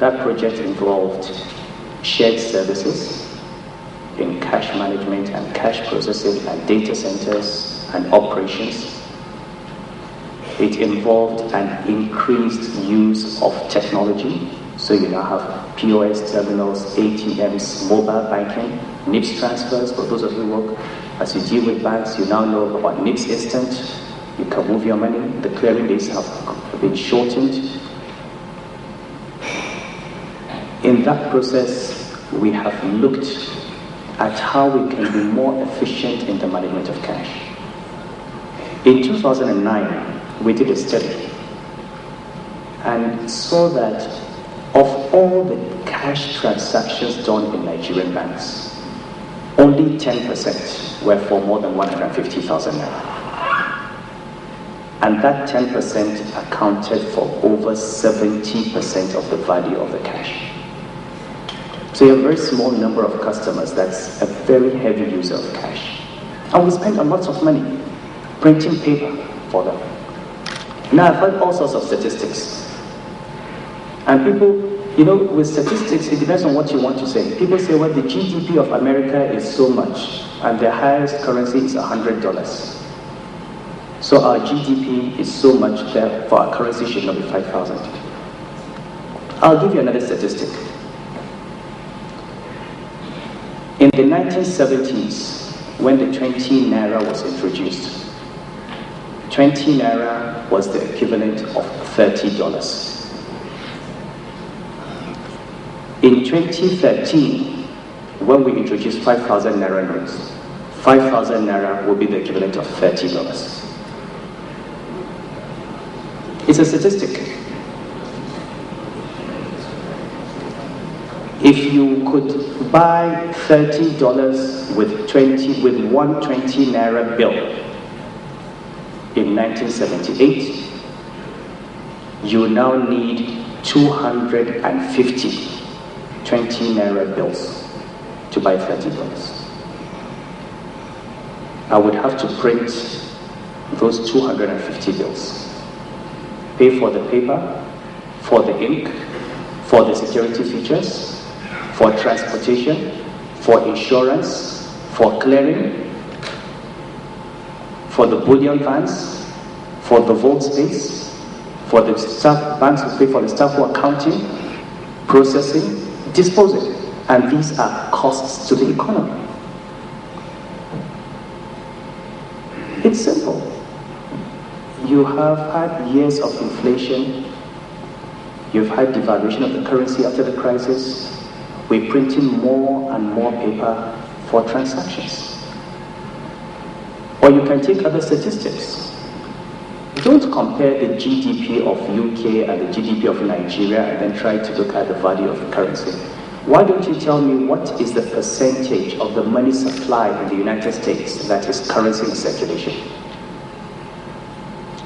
That project involved shared services in cash management and cash processing and data centers and operations. It involved an increased use of technology. So you now have POS terminals, ATMs, mobile banking, NIPS transfers. For those of you who work as you deal with banks, you now know about NIPS Instant. You can move your money. The clearing days have been shortened. In that process, we have looked at how we can be more efficient in the management of cash. In 2009, we did a study and saw that of all the cash transactions done in Nigerian banks, only 10% were for more than 150,000 naira. And that 10% accounted for over 70% of the value of the cash. So you have a very small number of customers that's a very heavy user of cash. And we spend a lot of money printing paper for them. Now I've heard all sorts of statistics. And people, with statistics, it depends on what you want to say. People say, well, the GDP of America is so much, and their highest currency is $100. So our GDP is so much, therefore our currency should not be 5,000. I'll give you another statistic. In the 1970s, when the 20 naira was introduced, 20 naira was the equivalent of $30. In 2013, when we introduced 5,000 naira notes, 5,000 naira will be the equivalent of $30. It's a statistic. If you could buy $30 with one 20 naira bill in 1978, you now need 250 20 naira bills to buy $30. I would have to print those 250 bills, pay for the paper, for the ink, for the security features, for transportation, for insurance, for clearing, for the bullion vans, for the vault space, for the staff, banks will pay for the staff who are counting, processing, disposing. And these are costs to the economy. It's simple. You have had years of inflation. You've had devaluation of the currency after the crisis. We're printing more and more paper for transactions. Or you can take other statistics. Don't compare the GDP of UK and the GDP of Nigeria and then try to look at the value of the currency. Why don't you tell me what is the percentage of the money supply in the United States that is currency in circulation?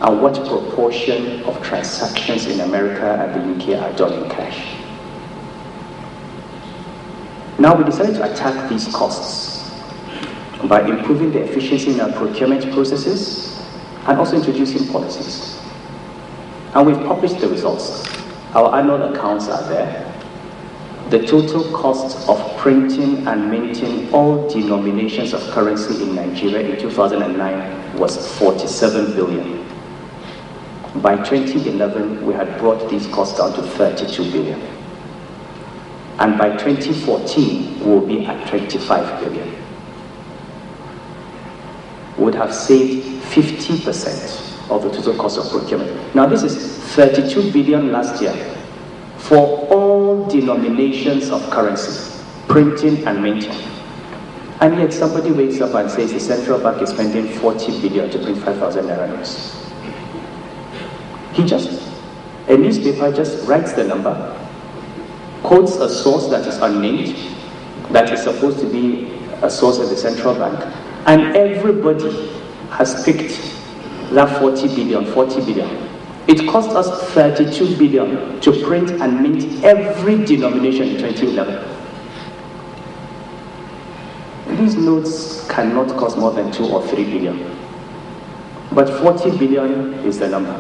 And what proportion of transactions in America and the UK are done in cash? Now we decided to attack these costs by improving the efficiency in our procurement processes and also introducing policies. And we've published the results. Our annual accounts are there. The total cost of printing and minting all denominations of currency in Nigeria in 2009 was 47 billion. By 2011, we had brought these costs down to 32 billion. And by 2014, we'll be at 25 billion. We would have saved 50% of the total cost of procurement. Now this is 32 billion last year for all denominations of currency, printing and minting. And yet somebody wakes up and says the central bank is spending 40 billion to print 5,000 naira notes. A newspaper just writes the number, quotes a source that is unnamed, that is supposed to be a source of the central bank, and everybody has picked that 40 billion. It cost us 32 billion to print and mint every denomination in 2011. These notes cannot cost more than 2 or 3 billion. But 40 billion is the number.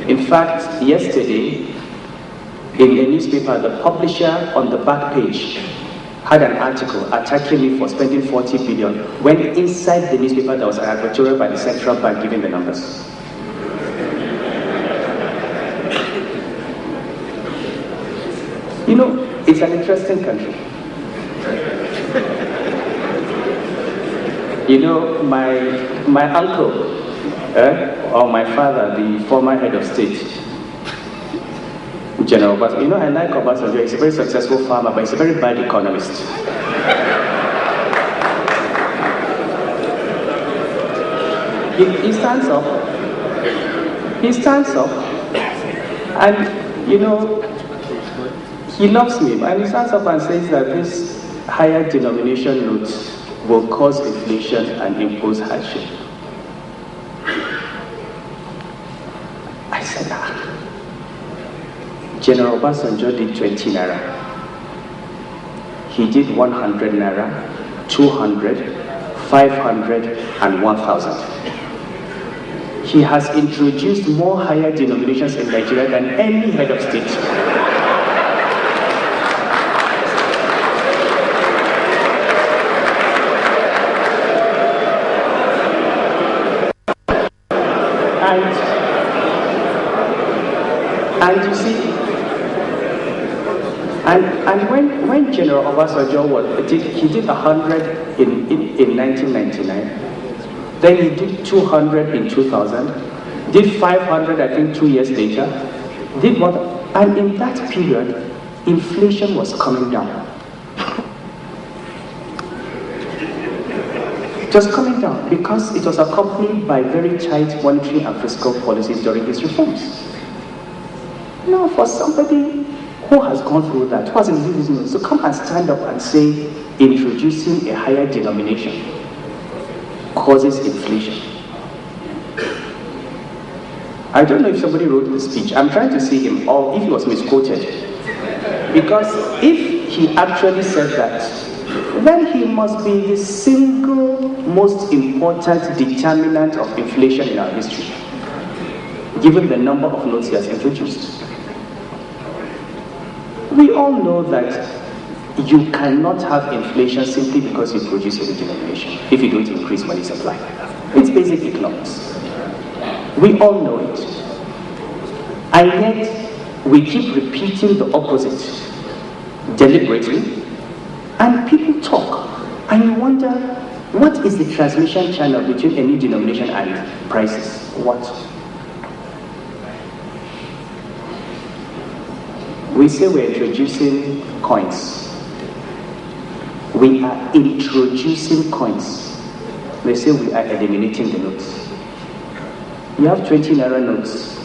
In fact, yesterday, in a newspaper, the publisher on the back page had an article attacking me for spending 40 billion, when inside the newspaper there was an advertorial by the central bank giving the numbers. You know, it's an interesting country. You know, my uncle, or my father, the former head of state, General Obasanjo. You know, I like Obasanjo. He's a very successful farmer, but he's a very bad economist. He stands up. He stands up, and you know, he loves me. And he stands up and says that this higher denomination notes will cause inflation and impose hardship. I said, General Obasanjo did 20 naira. He did 100 naira, 200, 500, and 1,000. He has introduced more higher denominations in Nigeria than any head of state. And you see, and when General Obasanjo did 100 in 1999, then he did 200 in 2000, did 500 I think 2 years later, did what? And in that period, inflation was coming down. It was coming down because it was accompanied by very tight monetary and fiscal policies during his reforms. Now, for somebody who has gone through that, who has in business, to come and stand up and say introducing a higher denomination causes inflation. I don't know if somebody wrote the speech. I'm trying to see him, or if he was misquoted. Because if he actually said that, then he must be the single most important determinant of inflation in our history, given the number of notes he has introduced. We all know that you cannot have inflation simply because you produce a denomination if you don't increase money supply. It's basic economics. We all know it. And yet, we keep repeating the opposite deliberately, and people talk, and you wonder, what is the transmission channel between a new denomination and prices? What? We say we're introducing coins. We are introducing coins. They say we are eliminating the notes. You have 20 naira notes.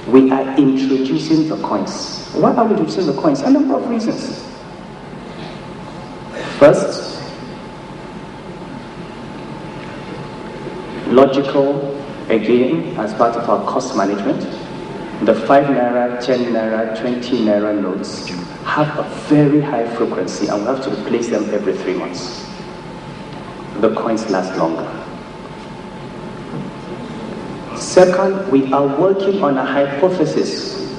We are introducing the coins. Why are we introducing the coins? A number of reasons. First, logical, again, as part of our cost management, the 5 naira, 10 naira, 20 naira notes have a very high frequency, and we have to replace them every 3 months. The coins last longer. Second, we are working on a hypothesis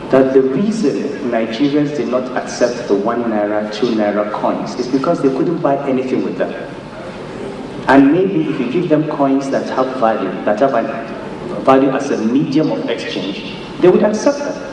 that the reason Nigerians did not accept the 1 naira, 2 naira coins is because they couldn't buy anything with them. And maybe if you give them coins that have value, that have value as a medium of exchange, they would accept them.